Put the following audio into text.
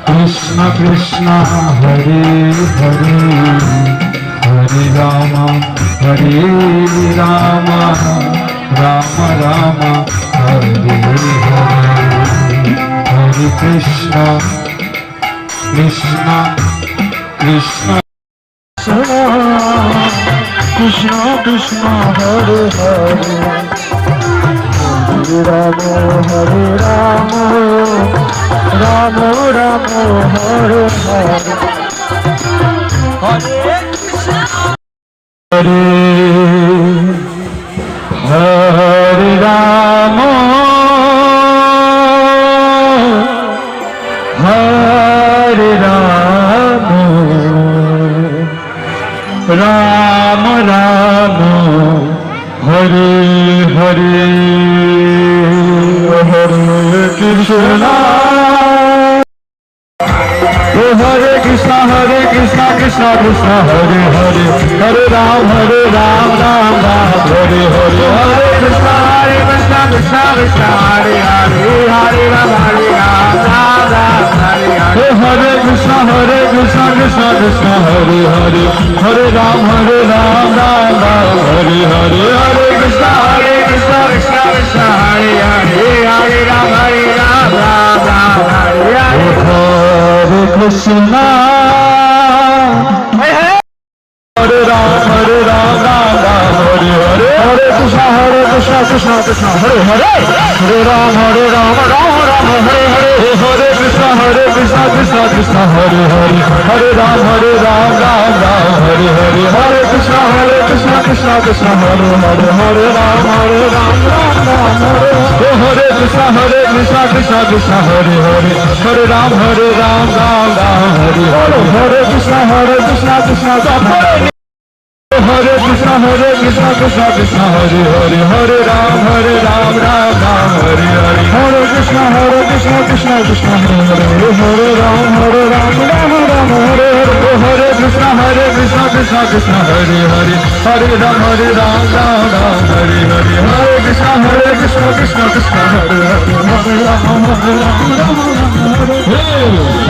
Krishna Krishna Hare Hare Hare Ram Ram Ram Hare Hare Hare Krishna Krishna Krishna Krishna Krishna Hare Hare Hare Ram Ram Ram Hare Hare Hare Hare Ram Hare Ram Ram Ram Hare Hare Hare Krishna Hare Krishna Krishna Krishna Hare Hare Hare Ram Ram Ram Hare Hare Hare Krishna Krishna Krishna Hare Hare Hare Ram Ram Hare Hare Hare Krishna Krishna Krishna Hare Hare Hare Ram Ram Hare Hare Hare Krishna Krishna Krishna Hare Hare Hare Ram Ram Hare Hare Hare Krishna Hare Ram Ram Hare Hare Hare Krishna Krishna Krishna Hare Hare Hare Ram Ram Hare Hare Hare Krishna Krishna Krishna Hare Hare Hare Ram Ram Hare Hare Hare Krishna Krishna Krishna Hare Hare Hare Ram Ram Hare Hare Krishna Krishna Krishna Hare Hare Hare Ram Ram Hare Hare Hare Krishna Krishna Hare Krishna Krishna Hare Hare Hare Ram Ram Hare Hare Hare Krishna Krishna Krishna Hare Hare Hare Ram Ram Hare Hare Hare Krishna Krishna Krishna Hare Hare Hare Ram Ram Hare Hare Hare Krishna Krishna Krishna Hare Hare Hare Ram Hare Hare